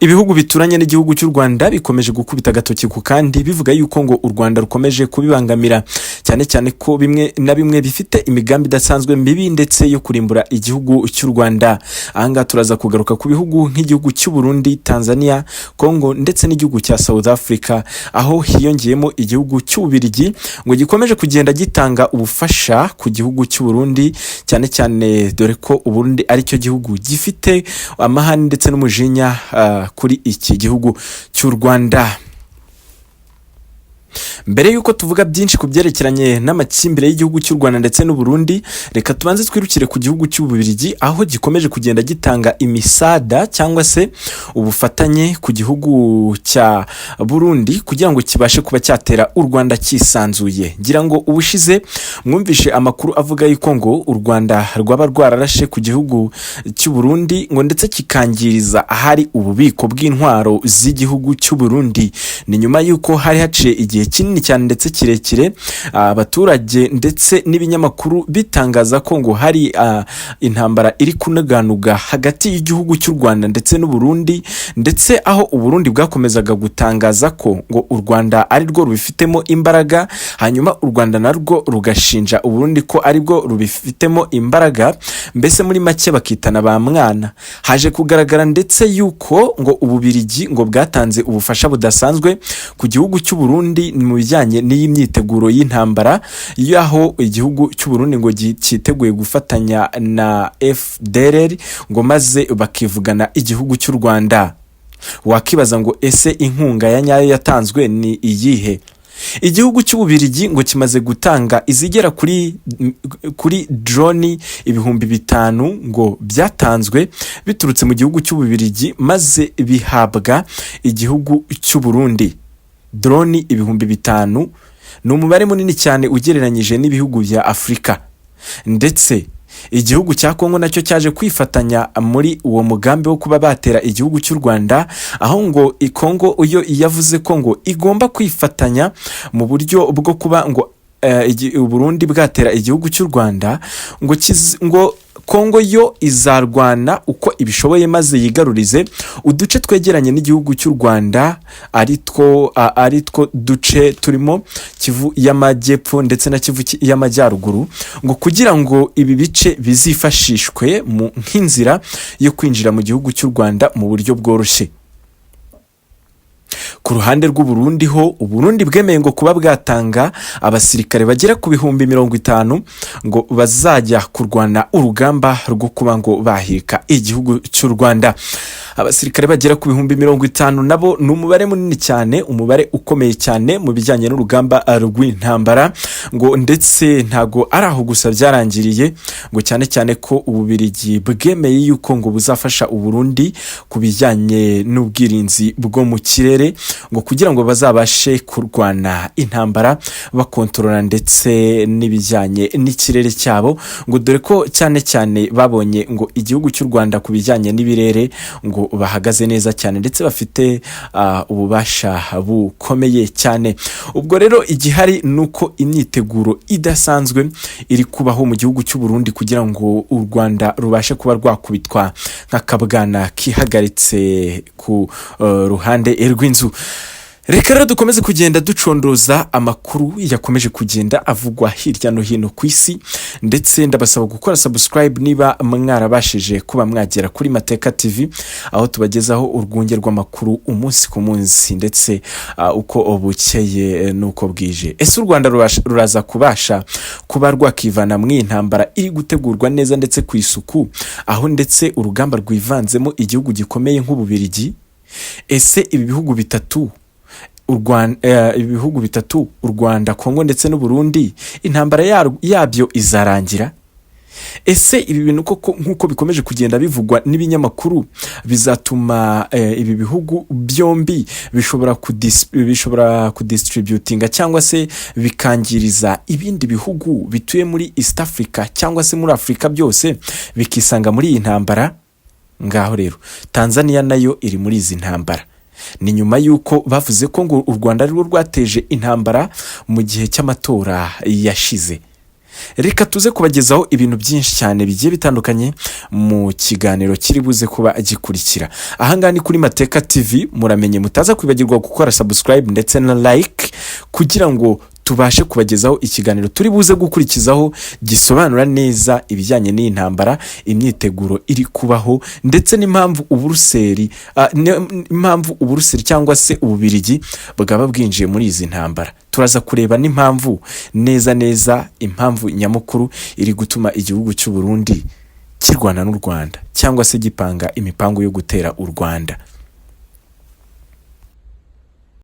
Ibihugu bituranye n'igihugu cy'u Rwanda bikomeje gukubita agatoki ku kandi bivuga yuko ngo u Rwanda rukomeje kubibangamira cyane cyane ko bimwe na bimwe bifite imigambi idasanzwe mibi ndetse yo kurimbura igihugu cy'u Rwanda. Ahangaha turaza kugaruka ku bihugu nk'igihugu cy'u Burundi, Tanzania, Congo ndetse n'igihugu cya South Africa, aho hiyongeyemo igihugu cy'Ububiligi ngo gikomeje kugenda gitanga ubufasha ku gihugu cy'u Burundi, cyane cyane dore ko Uburundi ari cyo gihugu gifite amahane ndetse n'umujinya kuri iki gihugu cy'u Rwanda. Mbere yuko tuvuga byinshi ku byerekeranye n'amakimbire y'igihugu cy'u Rwanda ndetse n'u Burundi, reka tubanze twirukire ku gihugu cy'Ububiligi, aho gikomeje kugenda gitanga imisada cyangwa se ubufatanye ku gihugu cya Burundi kugira ngo kibashe kuba cyatera u Rwanda cyisanzuye. Ngira ngo ubushize mwumvishe amakuru avuga yuko ngo u Rwanda rwaba rwararashe ku gihugu cy'u Burundi ngo ndetse kikangiriza ahari ububiko bw'intwaro z'igihugu cy'u Burundi. Ni nyuma yuko hari haciye igihe kinini cyane ndetse kirekire abaturage ndetse n'ibinyamakuru bitangaza ko ngo hari intambara iri kunaganuga hagati y'igihugu cy'u Rwanda ndetse n'u Burundi, ndetse aho u Burundi bwakomezaga gutangaza ko ngo u Rwanda ari rwo rubifitemo imbaraga, hanyuma u Rwanda narwo rugashinja u Burundi ko ari bwo rubifitemo imbaraga, mbese muri make bakitana ba mwana. Haje kugaragara ndetse yuko ngo Ububiligi ngo bwatanze ubufasha budasanzwe ku gihugu cy'u Burundi mu bijyanye n'iyi myiteguro y'intambara, y'aho igihugu cy'u Burundi ngo cyiteguye gufatanya na FDLR ngo maze bakivugana igihugu cy'u Rwanda. Wakibaza ngo ese inkunga ya nyayo yatanzwe ni iyihe? Igihugu cy'Ububiligi ngo kimaze gutanga izigera kuri drone 5,000 ngo byatanzwe biturutse mu gihugu cy'Ububiligi maze bihabwa igihugu cy'u Burundi. Drone 5,000 ni umubare munini cyane ugereranyije n'ibihugu bya Afurika, ndetse igihugu cya Congo nacyo cyaje kwifatanya muri uwo mugambi wo kuba batera igihugu cy'u Rwanda, aho ngo Congo iyo yavuze ko ngo igomba kwifatanya mu buryo bwo kuba ngo Burundi bwatera igihugu cy'u Rwanda, ngo Congo yo izarwana uko ibishoboye maze yigarurize uduce twegeranye n'igihugu cy'u Rwanda, aritwo duce turimo Kivu y'Amajyepfo ndetse na Kivu y'Amajyaruguru, ngo kugira ngo ibi bice bizifashishwe nk'inzira yo kwinjira mu gihugu cy'u Rwanda mu buryo bworoshye. Ku ruhande rw'u Burundi ho, Uburundi bwemeye ngo kuba bwatanga abasirikare bagera ku 50,000 ngo bazajya kurwana urugamba rwo kuba ngo bahirika igihugu cy'u Rwanda. Abasirikare bagera ku 50,000 nabo ni umubare munini cyane, umubare ukomeye cyane mu bijyanye n'urugamba rw'intambara, ngo ndetse ntago ari aho gusa byarangiriye, ngo cyane cyane ko Ububiligi bwemeye yuko ngo buzafasha u Burundi ku bijyanye n'ubwirinzi bwo mu kirere, ngo kugira ngo bazabashe kurwana intambara bakontorora ndetse n'ibijyanye n'ikirere cyabo, ngo dore ko cyane cyane babonye ngo igihugu cy'u Rwanda ku bijyanye n'ibirere ngo bahagaze neza cyane ndetse bafite ububasha bukomeye cyane. Ubwo rero igihari nuko imyiteguro idasanzwe iri kubaho mu gihugu cy'u Burundi kugira ngo u Rwanda rubashe kuba rwakubitwa nk'akabwana kihagaritse ku ruhande rw'inzu. Reka rero dukomeze kugenda ducondoza amakuru yakomeje kugenda avugwa hirya no hino ku isi, ndetse ndabasaba gukora subscribe niba mwarabashije kuba mwagera kuri Mateka TV, aho tubagezaho urwunge rw'amakuru umunsi ku munsi ndetse uko bukeye nuko bwije. Ese u Rwanda ruraza kubasha kuba rwakivana mu intambara iri gutegurwa neza ndetse ku isuku, aho ndetse urugamba rwivanzemo igihugu gikomeye nk'Ububiligi? Ese ibi bihugu bitatu u Rwanda, Congo ndetse n'u Burundi, intambara yabyo izarangira? Ese ibi bintu nk'uko bikomeje kugenda bivugwa n'ibinyamakuru bizatuma ibi bihugu byombi bishobora kudistributinga cyangwa se bikangiriza ibindi bihugu bituye muri East Africa cyangwa se muri Afurika byose bikisanga muri iyi ntambara? Ngaho rero Tanzania nayo iri muri izi ntambara. Ni nyuma yuko bavuze ko ngo u Rwanda ari rwo rwateje intambara mu gihe cy'amatora yashize. reka tuze kubagezaho ibintu byinshi cyane bigiye bitandukanye mu kiganiro kiri buze kuba gikurikira. Ahangaha ni kuri Mateka TV, muramenye mutaza kwibagirwa gukora subscribe ndetse na like kugira ngo tubashe kubagezaho ikiganiro turi buze gukurikizaho gisobanura neza ibijyanye n'intambara, imyiteguro iri kubaho ndetse n'impamvu Uburuseli cyangwa se Ububirigi bwaba bwinjiye muri izi ntambara. Turaza kureba n'impamvu neza impamvu nyamukuru iri gutuma igihugu cy'u Burundi kirwana n'u Rwanda cyangwa se gipanga imipango yo gutera u Rwanda.